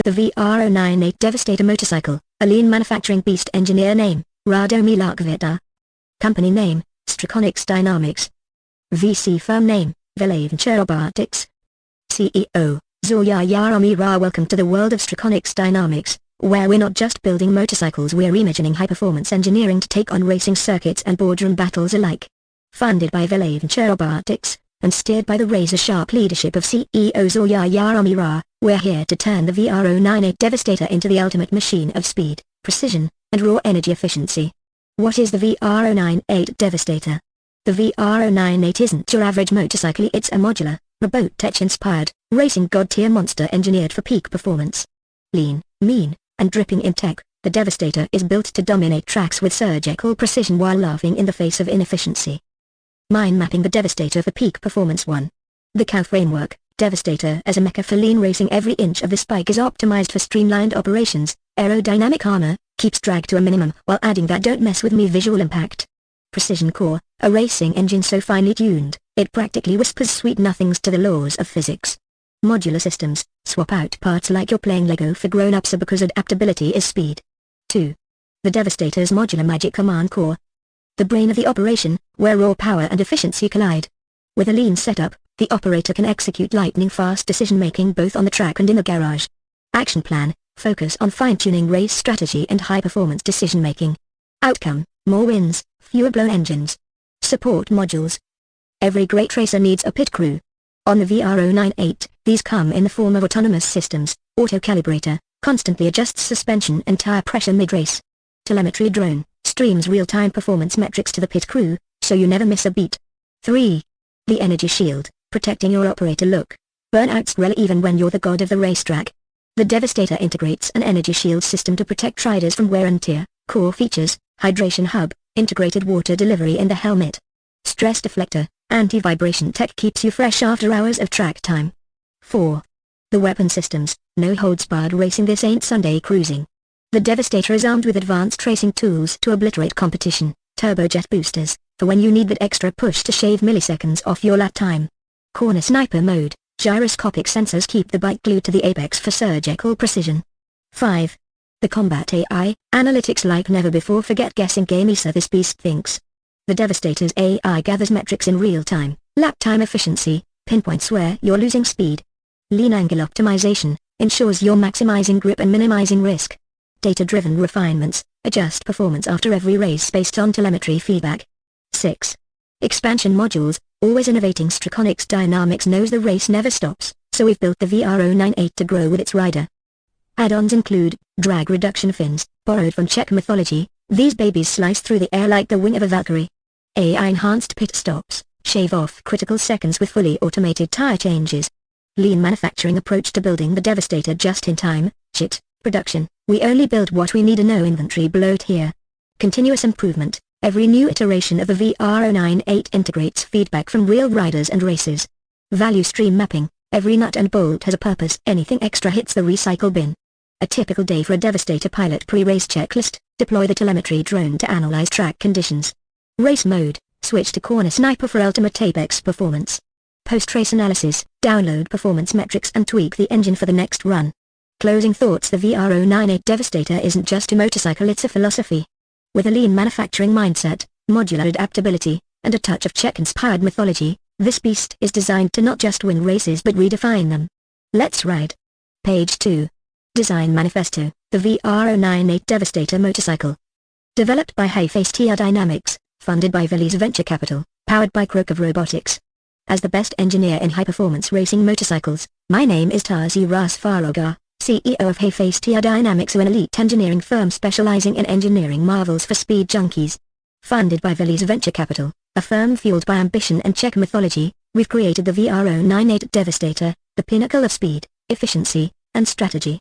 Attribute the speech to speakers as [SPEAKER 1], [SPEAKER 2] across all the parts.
[SPEAKER 1] The VR-098 Devastator motorcycle, a lean manufacturing beast. Engineer name, Radomila Kveta. Company name, Strakonix Dynamics. VC firm name, Veles Robotics. CEO, Yaramira. Welcome to the world of Strakonix Dynamics, where we're not just building motorcycles, we're reimagining high-performance engineering to take on racing circuits and boardroom battles alike. Funded by Veles Robotics, and steered by the razor-sharp leadership of CEO Yaramira, we're here to turn the VR-098 Devastator into the ultimate machine of speed, precision, and raw energy efficiency. What is the VR-098 Devastator? The VR-098 isn't your average motorcycle, it's a modular, Robotech-inspired, racing god-tier monster engineered for peak performance. Lean, mean, and dripping in tech, the Devastator is built to dominate tracks with surgical precision while laughing in the face of inefficiency. Mind mapping the Devastator for peak performance. 1. The cow framework. Devastator as a mecha for lean racing. Every inch of the spike is optimized for streamlined operations. Aerodynamic armor keeps drag to a minimum while adding that "don't mess with me" visual impact. Precision core, a racing engine so finely tuned, it practically whispers sweet nothings to the laws of physics. Modular systems, swap out parts like you're playing Lego for grown-ups because adaptability is speed. 2. The Devastator's modular magic command core. The brain of the operation, where raw power and efficiency collide. With a lean setup, the operator can execute lightning-fast decision-making both on the track and in the garage. Action plan, focus on fine-tuning race strategy and high-performance decision-making. Outcome, more wins, fewer blown engines. Support modules. Every great racer needs a pit crew. On the VR-098, these come in the form of autonomous systems. Auto-calibrator, constantly adjusts suspension and tire pressure mid-race. Telemetry drone, streams real-time performance metrics to the pit crew, so you never miss a beat. 3. The energy shield, protecting your operator. Look, burnouts rel even when you're the god of the racetrack. The Devastator integrates an energy shield system to protect riders from wear and tear. Core features, hydration hub, integrated water delivery in the helmet. Stress deflector, anti-vibration tech keeps you fresh after hours of track time. 4. The weapon systems, no holds barred racing. This ain't Sunday cruising. The Devastator is armed with advanced racing tools to obliterate competition. Turbojet boosters, for when you need that extra push to shave milliseconds off your lap time. Corner sniper mode, gyroscopic sensors keep the bike glued to the apex for surgical precision. 5. The combat AI, analytics like never before. Forget guessing game Isa, this beast thinks. The Devastator's AI gathers metrics in real time, lap time efficiency, pinpoints where you're losing speed. Lean angle optimization, ensures you're maximizing grip and minimizing risk. Data-driven refinements, adjust performance after every race based on telemetry feedback. 6. Expansion modules, always innovating. Strakonix Dynamics knows the race never stops, so we've built the VR-098 to grow with its rider. Add-ons include, drag reduction fins, borrowed from Czech mythology. These babies slice through the air like the wing of a Valkyrie. AI-enhanced pit stops, shave off critical seconds with fully automated tire changes. Lean manufacturing approach to building the Devastator just in time. Shit, production, we only build what we need and no inventory bloat here. Continuous improvement, every new iteration of the VR-098 integrates feedback from real riders and races. Value stream mapping, every nut and bolt has a purpose. Anything extra hits the recycle bin. A typical day for a Devastator pilot. Pre-race checklist, deploy the telemetry drone to analyze track conditions. Race mode, switch to corner sniper for ultimate apex performance. Post-race analysis, download performance metrics and tweak the engine for the next run. Closing thoughts. The VR-098 Devastator isn't just a motorcycle, it's a philosophy. With a lean manufacturing mindset, modular adaptability, and a touch of Czech-inspired mythology, this beast is designed to not just win races but redefine them. Let's ride. Page 2. Design Manifesto, the VR-098 Devastator motorcycle. Developed by Capitalization Dynamics, funded by Veles Venture Capital, powered by Robotics. As the best engineer in high-performance racing motorcycles, my name is Tazi Rasfaroga, CEO of Capitalization Dynamics, an elite engineering firm specializing in engineering marvels for speed junkies. Funded by Veles Venture Capital, a firm fueled by ambition and Czech mythology, we've created the VR-098 Devastator, the pinnacle of speed, efficiency, and strategy.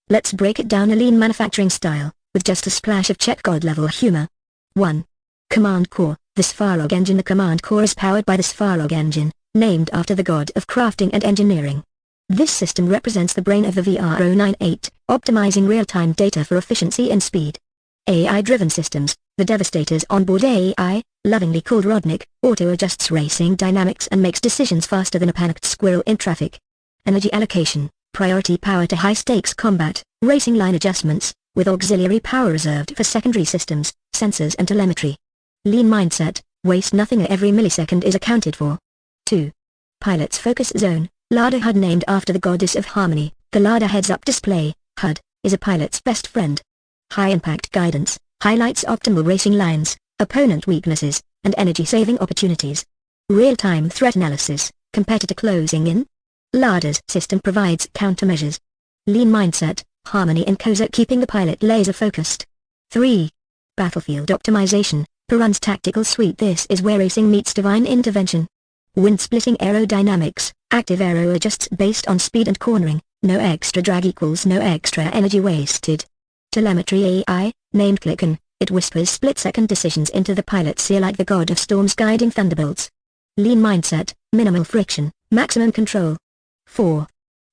[SPEAKER 1] Let's break it down. A lean manufacturing style, with just a splash of Czech god-level humor. 1. Command core, the Svarog engine. The command core is powered by the Svarog engine, named after the god of crafting and engineering. This system represents the brain of the VR-098, optimizing real-time data for efficiency and speed. AI-driven systems, the Devastator's onboard AI, lovingly called Rodnik, auto-adjusts racing dynamics and makes decisions faster than a panicked squirrel in traffic. Energy allocation, Priority power to high-stakes combat, racing line adjustments, with auxiliary power reserved for secondary systems, sensors and telemetry. Lean mindset, waste nothing, every millisecond is accounted for. 2. Pilot's focus zone, Ladder HUD named after the goddess of harmony. The Ladder heads-up display, HUD, is a pilot's best friend. High-impact guidance, highlights optimal racing lines, opponent weaknesses, and energy-saving opportunities. Real-time threat analysis, competitor closing in. Ladder's system provides countermeasures. Lean mindset, harmony and cozy, keeping the pilot laser-focused. 3. Battlefield optimization, Perun's tactical suite. This is where racing meets divine intervention. Wind-splitting aerodynamics, active aero adjusts based on speed and cornering, no extra drag equals no extra energy wasted. Telemetry AI, named Clicken, it whispers split-second decisions into the pilot's ear like the god of storms guiding thunderbolts. Lean mindset, minimal friction, maximum control. 4.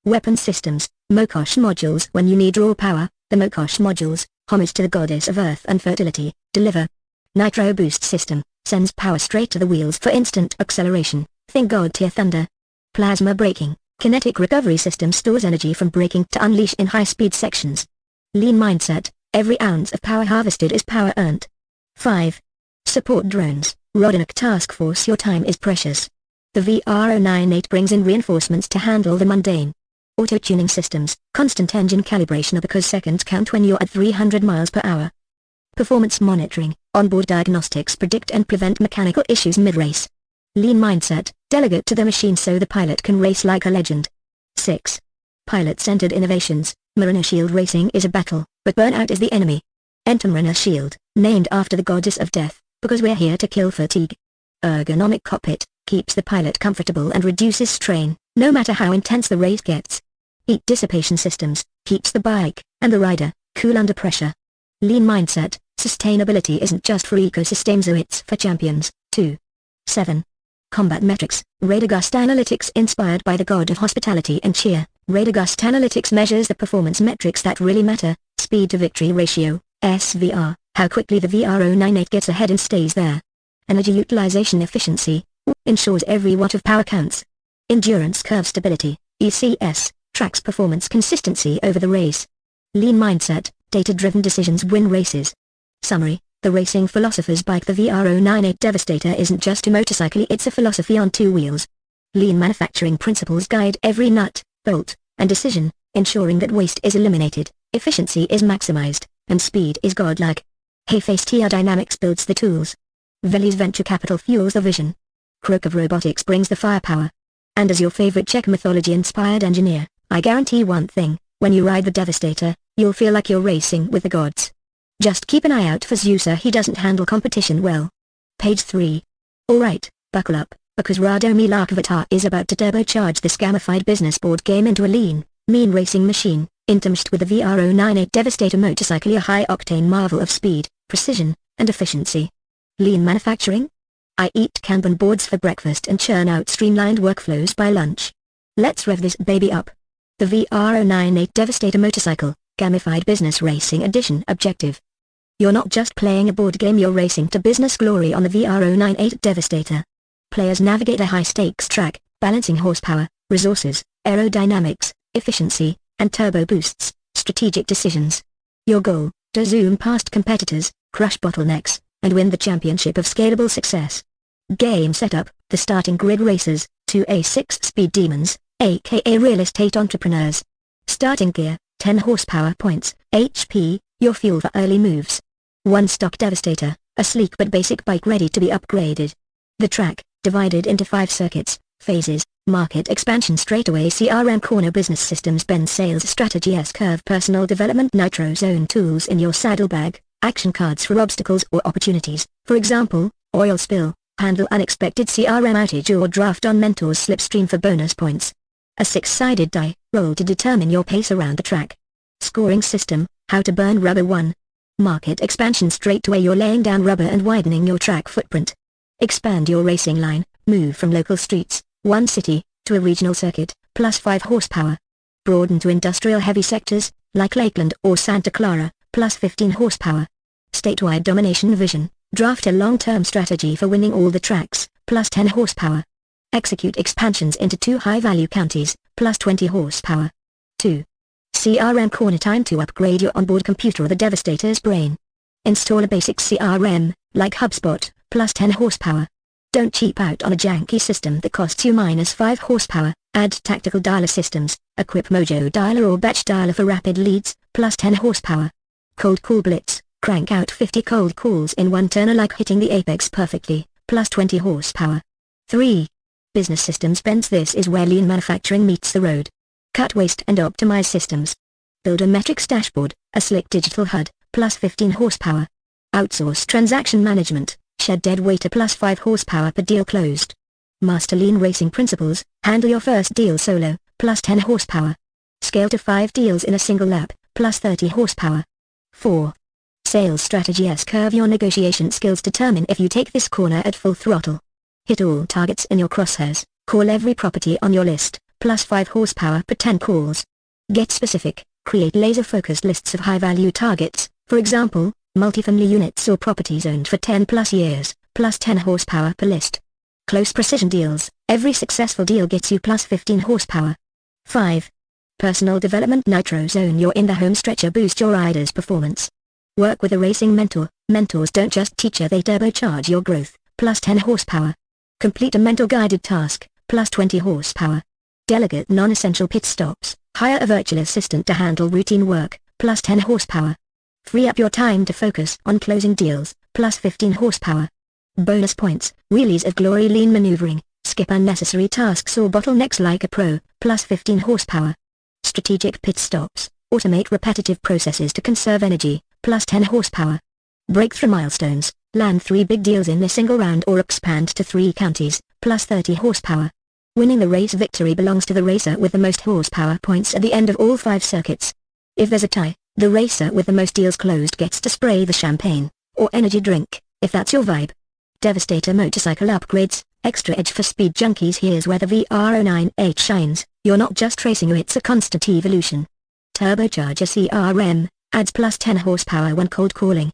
[SPEAKER 1] Weapon systems, Mokosh modules. When you need raw power, the Mokosh modules, homage to the goddess of earth and fertility, deliver. Nitro boost system, sends power straight to the wheels for instant acceleration, think god tier thunder. Plasma braking, kinetic recovery system stores energy from braking to unleash in high-speed sections. Lean mindset, every ounce of power harvested is power earned. 5. Support drones, Robotics task force. Your time is precious. The VR-098 brings in reinforcements to handle the mundane. Auto-tuning systems, constant engine calibration because seconds count when you're at 300 miles per hour. Performance monitoring, onboard diagnostics predict and prevent mechanical issues mid-race. Lean mindset, delegate to the machine so the pilot can race like a legend. 6. Pilot-centered innovations, Mariner Shield. Racing is a battle, but burnout is the enemy. Enter Mariner Shield, named after the goddess of death, because we're here to kill fatigue. Ergonomic cockpit, keeps the pilot comfortable and reduces strain, no matter how intense the race gets. Heat dissipation systems, keeps the bike, and the rider, cool under pressure. Lean mindset, sustainability isn't just for ecosystems, it's for champions, too. 7. Combat metrics, Radagust Analytics. Inspired by the god of hospitality and cheer, Radagust Analytics measures the performance metrics that really matter, speed to victory ratio, SVR, how quickly the VR-098 gets ahead and stays there. Energy utilization efficiency, ensures every watt of power counts. Endurance curve stability, ECS, tracks performance consistency over the race. Lean mindset, data-driven decisions win races. Summary, the racing philosopher's bike. The VR-098 Devastator isn't just a motorcycle, it's a philosophy on two wheels. Lean manufacturing principles guide every nut, bolt, and decision, ensuring that waste is eliminated, efficiency is maximized, and speed is godlike. Hayface TR Dynamics builds the tools. Veles venture capital fuels the vision. Krokov Robotics brings the firepower. And as your favorite Czech mythology-inspired engineer, I guarantee one thing, when you ride the Devastator, you'll feel like you're racing with the gods. Just keep an eye out for Zeusa, he doesn't handle competition well. Page 3. Alright, buckle up, because Radomila Kveta is about to turbocharge this gamified business board game into a lean, mean racing machine, intermeshed with the VR-098 Devastator motorcycle, a high-octane marvel of speed, precision, and efficiency. Lean manufacturing? I eat Kanban boards for breakfast and churn out streamlined workflows by lunch. Let's rev this baby up. The VR-098 Devastator motorcycle, gamified business racing edition. Objective. You're not just playing a board game, you're racing to business glory on the VR-098 Devastator. Players navigate a high-stakes track, balancing horsepower, resources, aerodynamics, efficiency, and turbo boosts, strategic decisions. Your goal, to zoom past competitors, crush bottlenecks, and win the championship of scalable success. Game setup, the starting grid racers, 2A6 speed demons, aka real estate entrepreneurs. Starting gear, 10 horsepower points, HP, your fuel for early moves. One stock Devastator, a sleek but basic bike ready to be upgraded. The track, divided into 5 circuits, phases, market expansion, straightaway CRM, corner business systems, bend sales strategy, S-curve, personal development, nitro zone tools in your saddlebag, action cards for obstacles or opportunities, for example, oil spill, handle unexpected CRM outage, or draft on mentor's slipstream for bonus points. A 6-sided die, roll to determine your pace around the track. Scoring system, how to burn rubber 1. Market expansion, straightaway you're laying down rubber and widening your track footprint. Expand your racing line, move from local streets, 1 city, to a regional circuit, plus 5 horsepower. Broaden to industrial heavy sectors, like Lakeland or Santa Clara, plus 15 horsepower. Statewide domination vision, draft a long-term strategy for winning all the tracks, plus 10 horsepower. Execute expansions into 2 high-value counties, plus 20 horsepower. 2. CRM corner time to upgrade your onboard computer or the Devastator's brain. Install a basic CRM, like HubSpot, plus 10 horsepower. Don't cheap out on a janky system that costs you minus 5 horsepower. Add tactical dialer systems, equip Mojo dialer or batch dialer for rapid leads, plus 10 horsepower. Cold call blitz, crank out 50 cold calls in one turn like hitting the apex perfectly, plus 20 horsepower. 3. Business systems bends. This is where lean manufacturing meets the road. Cut waste and optimize systems. Build a metrics dashboard, a slick digital HUD, plus 15 horsepower. Outsource transaction management, shed dead weight plus 5 horsepower per deal closed. Master lean racing principles, handle your first deal solo, plus 10 horsepower. Scale to 5 deals in a single lap, plus 30 horsepower. 4. Sales strategy. S-curve your negotiation skills determine if you take this corner at full throttle. Hit all targets in your crosshairs, call every property on your list, plus 5 horsepower per 10 calls. Get specific, create laser-focused lists of high-value targets, for example, multifamily units or properties owned for 10 plus years, plus 10 horsepower per list. Close precision deals, every successful deal gets you plus 15 horsepower. 5. Personal development. Nitro zone your in the home stretcher. Boost your rider's performance. Work with a racing mentor. Mentors don't just teach you, they turbocharge your growth, plus 10 horsepower. Complete a mentor guided task, plus 20 horsepower. Delegate non-essential pit stops, hire a virtual assistant to handle routine work, plus 10 horsepower. Free up your time to focus on closing deals, plus 15 horsepower. Bonus points, wheelies of glory. Lean maneuvering, skip unnecessary tasks or bottlenecks like a pro, plus 15 horsepower. Strategic pit stops, automate repetitive processes to conserve energy, plus 10 horsepower. Breakthrough milestones, land 3 big deals in a single round or expand to 3 counties, plus 30 horsepower. Winning the race. Victory belongs to the racer with the most horsepower points at the end of all 5 circuits. If there's a tie, the racer with the most deals closed gets to spray the champagne, or energy drink, if that's your vibe. Devastator motorcycle upgrades, extra edge for speed junkies. Here's where the VR-098 shines. You're not just racing, it's a constant evolution. Turbocharger CRM, adds plus 10 horsepower when cold calling.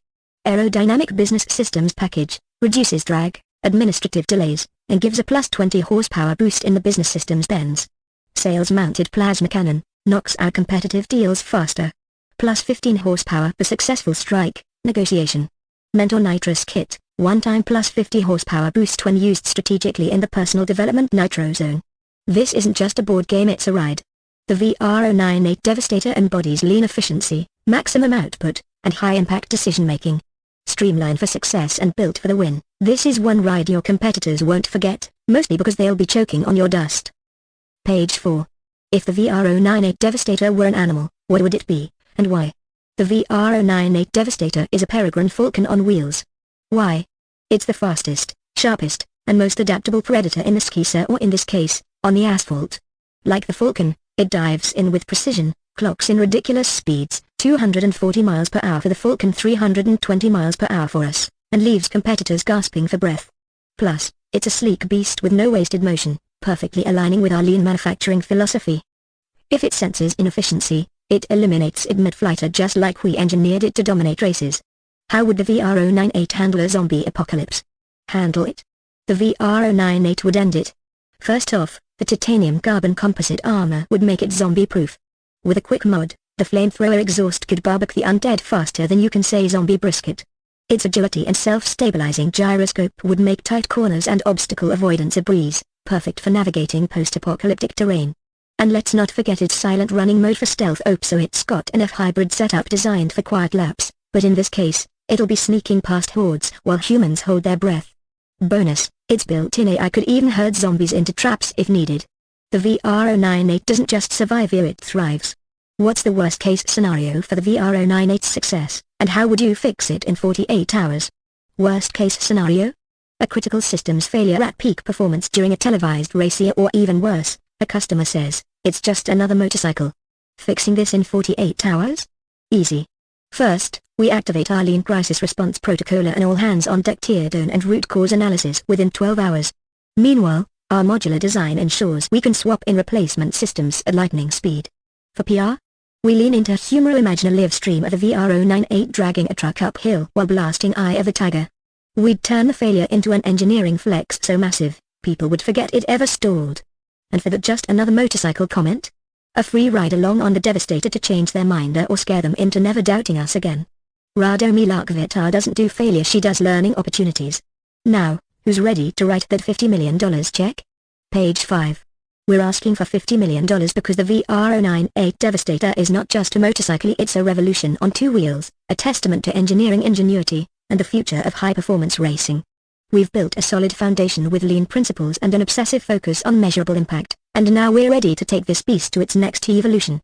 [SPEAKER 1] Aerodynamic business systems package, reduces drag, administrative delays, and gives a plus 20 horsepower boost in the business systems bends. Sales mounted plasma cannon, knocks out competitive deals faster. Plus 15 horsepower per successful strike, negotiation. Mentor nitrous kit, one-time plus 50 horsepower boost when used strategically in the personal development nitro zone. This isn't just a board game, it's a ride. The VR-098 Devastator embodies lean efficiency, maximum output, and high-impact decision-making. Streamlined for success and built for the win, this is one ride your competitors won't forget, mostly because they'll be choking on your dust. Page 4. If the VR-098 Devastator were an animal, what would it be, and why? The VR-098 Devastator is a peregrine falcon on wheels. Why? It's the fastest, sharpest, and most adaptable predator in the skisser, or in this case, on the asphalt. Like the falcon, it dives in with precision, clocks in ridiculous speeds, 240 miles per hour for the falcon, 320 miles per hour for us, and leaves competitors gasping for breath. Plus, it's a sleek beast with no wasted motion, perfectly aligning with our lean manufacturing philosophy. If it senses inefficiency, it eliminates it mid-flight, just like we engineered it to dominate races. How would the VR-098 handle a zombie apocalypse? Handle it? The VR-098 would end it. First off, the titanium carbon composite armor would make it zombie-proof. With a quick mod, the flamethrower exhaust could barbecue the undead faster than you can say zombie brisket. Its agility and self-stabilizing gyroscope would make tight corners and obstacle avoidance a breeze, perfect for navigating post-apocalyptic terrain. And let's not forget its silent running mode for stealth. So it's got an F-hybrid setup designed for quiet laps, but in this case, it'll be sneaking past hordes while humans hold their breath. Bonus, its built-in AI could even herd zombies into traps if needed. The VR-098 doesn't just survive here, it thrives. What's the worst-case scenario for the VR-098's success, and how would you fix it in 48 hours? Worst-case scenario? A critical systems failure at peak performance during a televised race, or even worse, a customer says, it's just another motorcycle. Fixing this in 48 hours? Easy. First, we activate our lean crisis response protocol and all hands-on-deck teardown and root cause analysis within 12 hours. Meanwhile, our modular design ensures we can swap in replacement systems at lightning speed. For PR, we lean into humor. Imagine a live stream of the VR-098 dragging a truck uphill while blasting Eye of the Tiger. We'd turn the failure into an engineering flex so massive, people would forget it ever stalled. And for that, just another motorcycle comment? A free ride along on the Devastator to change their mind or scare them into never doubting us again. Radomila Kveta doesn't do failure, she does learning opportunities. Now, who's ready to write that $50 million check? Page 5. We're asking for $50 million because the VR-098 Devastator is not just a motorcycle, it's a revolution on two wheels, a testament to engineering ingenuity, and the future of high-performance racing. We've built a solid foundation with lean principles and an obsessive focus on measurable impact, and now we're ready to take this beast to its next evolution.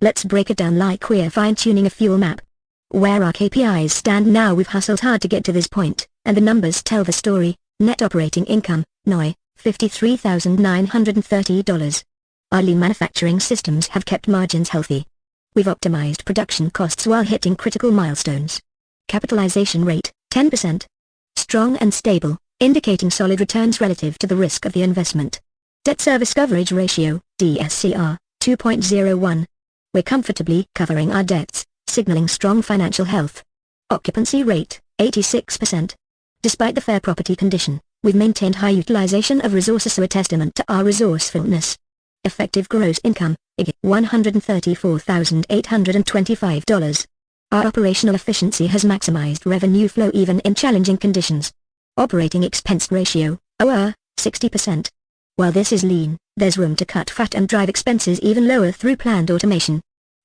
[SPEAKER 1] Let's break it down like we're fine-tuning a fuel map. Where our KPIs stand now: we've hustled hard to get to this point, and the numbers tell the story. Net operating income, NOI, $53,930. Our lean manufacturing systems have kept margins healthy. We've optimized production costs while hitting critical milestones. Capitalization rate, 10%. Strong and stable, indicating solid returns relative to the risk of the investment. Debt service coverage ratio, DSCR, 2.01. We're comfortably covering our debts, signaling strong financial health. Occupancy rate, 86%. Despite the fair property condition, we've maintained high utilization of resources, so a testament to our resourcefulness. Effective gross income, $134,825. Our operational efficiency has maximized revenue flow even in challenging conditions. Operating expense ratio, OR, 60%. While this is lean, there's room to cut fat and drive expenses even lower through planned automation.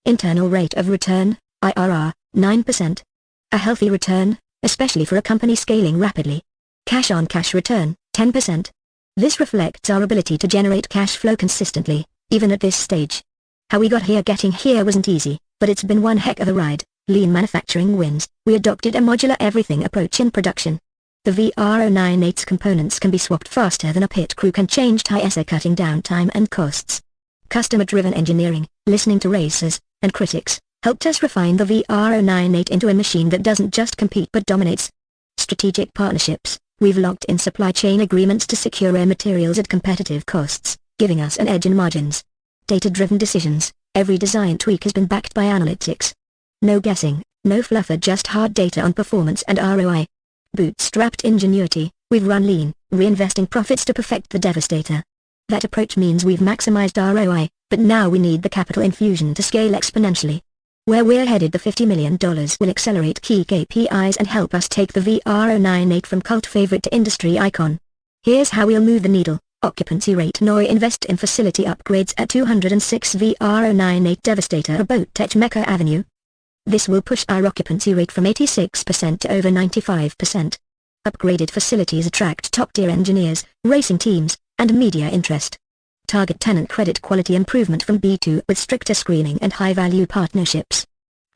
[SPEAKER 1] Internal rate of return, IRR, 9%. A healthy return, especially for a company scaling rapidly. Cash-on-cash return, 10%. This reflects our ability to generate cash flow consistently, even at this stage. How we got here: getting here wasn't easy, but it's been one heck of a ride. Lean manufacturing wins. We adopted a modular everything approach in production. The VR-098's components can be swapped faster than a pit crew can change tires, cutting down time and costs. Customer-driven engineering, listening to racers and critics, helped us refine the VR-098 into a machine that doesn't just compete but dominates. Strategic partnerships. We've locked in supply chain agreements to secure rare materials at competitive costs, giving us an edge in margins. Data-driven decisions. Every design tweak has been backed by analytics. No guessing, no fluffer, just hard data on performance and ROI. Bootstrapped ingenuity. We've run lean, reinvesting profits to perfect the Devastator. That approach means we've maximized ROI, but now we need the capital infusion to scale exponentially. Where we're headed, the $50 million will accelerate key KPIs and help us take the VR-098 from cult favorite to industry icon. Here's how we'll move the needle. Occupancy rate. NOI invest in facility upgrades at 206 VR-098 Devastator Robotech Mecha Avenue. This will push our occupancy rate from 86% to over 95%. Upgraded facilities attract top-tier engineers, racing teams, and media interest. Target tenant credit quality improvement from B2 with stricter screening and high-value partnerships.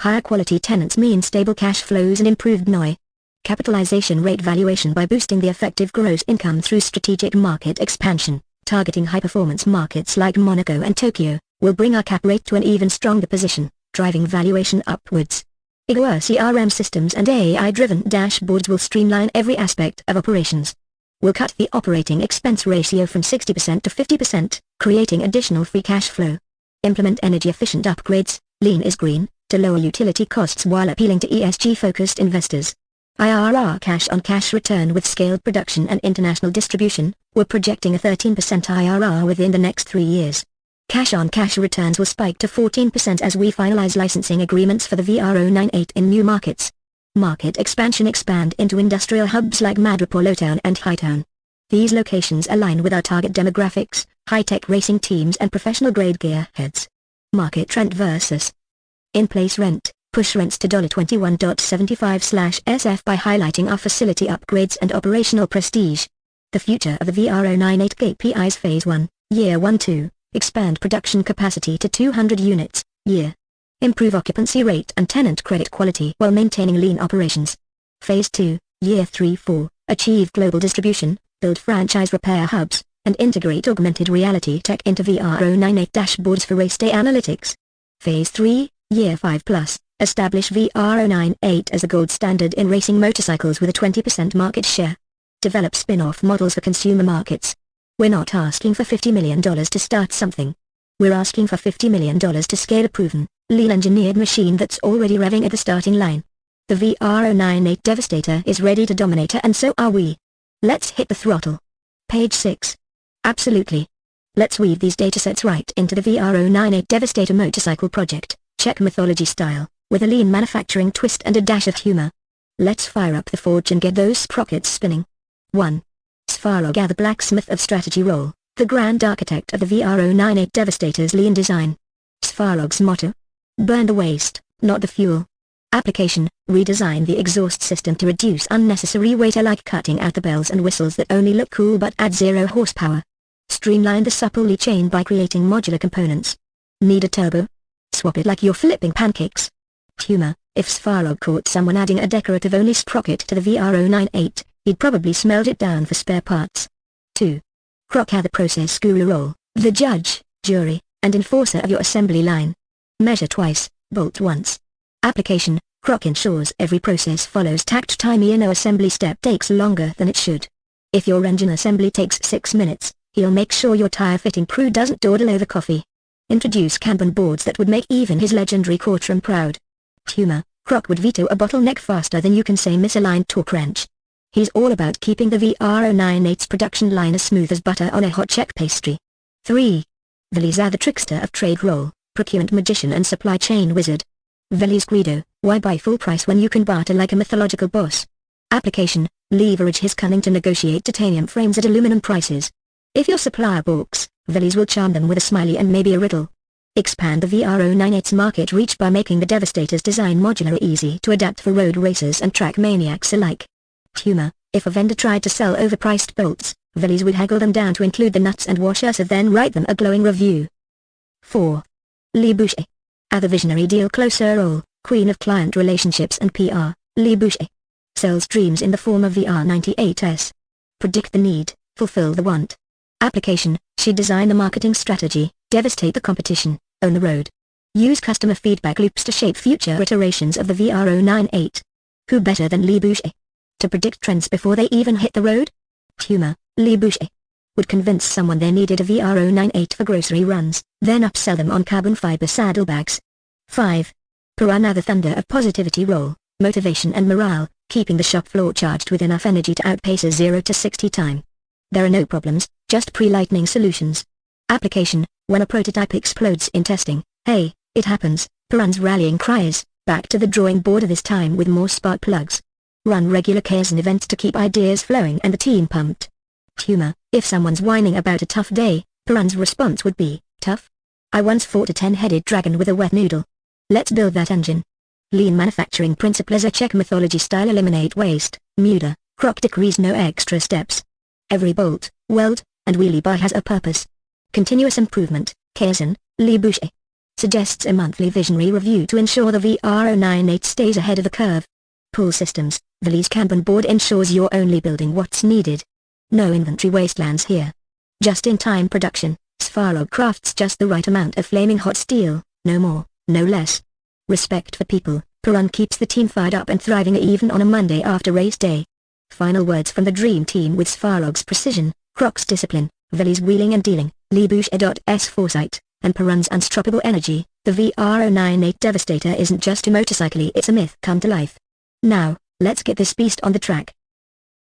[SPEAKER 1] Higher quality tenants mean stable cash flows and improved NOI. Capitalization rate valuation by boosting the effective gross income through strategic market expansion, targeting high-performance markets like Monaco and Tokyo, will bring our cap rate to an even stronger position, driving valuation upwards. IGOR CRM systems and AI-driven dashboards will streamline every aspect of operations. We'll cut the operating expense ratio from 60% to 50%, creating additional free cash flow. Implement energy-efficient upgrades, lean is green, to lower utility costs while appealing to ESG-focused investors. IRR cash-on-cash return with scaled production and international distribution. We're projecting a 13% IRR within the next 3 years. Cash-on-cash returns will spike to 14% as we finalize licensing agreements for the VR-098 in new markets. Market expansion. Expand into industrial hubs like Madripoor, Lowtown and Hightown. These locations align with our target demographics, high-tech racing teams and professional-grade gearheads. Market trend versus in-place rent. Push rents to $21.75/sf by highlighting our facility upgrades and operational prestige. The future of the VR-098 KPIs. Phase 1, Year 1-2, expand production capacity to 200 units, year. Improve occupancy rate and tenant credit quality while maintaining lean operations. Phase 2, Year 3-4, achieve global distribution, build franchise repair hubs, and integrate augmented reality tech into VR-098 dashboards for race day analytics. Phase 3, Year 5+. Establish VR-098 as the gold standard in racing motorcycles with a 20% market share. Develop spin-off models for consumer markets. We're not asking for $50 million to start something. We're asking for $50 million to scale a proven, lean-engineered machine that's already revving at the starting line. The VR-098 Devastator is ready to dominate, and so are we. Let's hit the throttle. Page 6. Absolutely. Let's weave these datasets right into the VR-098 Devastator motorcycle project, Czech mythology style, with a lean manufacturing twist and a dash of humor. Let's fire up the forge and get those sprockets spinning. 1. Svarog, the blacksmith of strategy role, the grand architect of the VR-098 Devastator's lean design. Svarog's motto? Burn the waste, not the fuel. Application: redesign the exhaust system to reduce unnecessary weight, like cutting out the bells and whistles that only look cool but add 0 horsepower. Streamline the supple lead chain by creating modular components. Need a turbo? Swap it like you're flipping pancakes. Humor: if Svarog caught someone adding a decorative-only sprocket to the VR-098, he'd probably smelled it down for spare parts. 2. Croc, the process guru role, the judge, jury, and enforcer of your assembly line. Measure twice, bolt once. Application: Croc ensures every process follows tact time. No assembly step takes longer than it should. If your engine assembly takes 6 minutes, he'll make sure your tire fitting crew doesn't dawdle over coffee. Introduce Kanban boards that would make even his legendary courtroom proud. Humor: Croc would veto a bottleneck faster than you can say misaligned torque wrench. He's all about keeping the VR-098's production line as smooth as butter on a hot Czech pastry. 3. Veles, the trickster of trade role, procurement magician and supply chain wizard. Veles' credo: why buy full price when you can barter like a mythological boss? Application: leverage his cunning to negotiate titanium frames at aluminum prices. If your supplier balks, Veles will charm them with a smiley and maybe a riddle. Expand the VR-098's market reach by making the Devastator's design modular, easy to adapt for road racers and track maniacs alike. Humor: if a vendor tried to sell overpriced bolts, Veles would haggle them down to include the nuts and washers and then write them a glowing review. 4. Lee Boucher. The visionary deal closer role, queen of client relationships and PR, Lee Boucher. Sells dreams in the form of VR-98s. Predict the need, fulfill the want. Application: she design the marketing strategy, devastate the competition, own the road. Use customer feedback loops to shape future iterations of the VR-098. Who better than Lee Boucher to predict trends before they even hit the road? Humor: Lee Boucher would convince someone they needed a VR-098 for grocery runs, then upsell them on carbon fiber saddlebags. 5. Piranha, the thunder of positivity role, motivation and morale, keeping the shop floor charged with enough energy to outpace a 0 to 60 time. There are no problems, just pre-lightning solutions. Application: when a prototype explodes in testing, hey, it happens, Piranha's rallying cry is, back to the drawing board, this time with more spark plugs. Run regular Kaizen events to keep ideas flowing and the team pumped. Humor: if someone's whining about a tough day, Piranha's response would be, tough? I once fought a 10-headed dragon with a wet noodle. Let's build that engine. Lean manufacturing principle as a Czech mythology style: eliminate waste, muda, Croc decrees no extra steps. Every bolt, weld, and wheelie bar has a purpose. Continuous improvement, Kaizen, Lee Boucher suggests a monthly visionary review to ensure the VR-098 stays ahead of the curve. Pull systems: Veles' Kanban board ensures you're only building what's needed. No inventory wastelands here. Just-in-time production: Svarog crafts just the right amount of flaming hot steel, no more, no less. Respect for people: Piranha keeps the team fired up and thriving even on a Monday after race day. Final words from the dream team with Svarog's precision, Croc's discipline, Veles' wheeling and dealing, Lee Boucher's foresight, and Piranha's unstoppable energy. The VR-098 Devastator isn't just a motorcycle, it's a myth come to life. Now, let's get this beast on the track.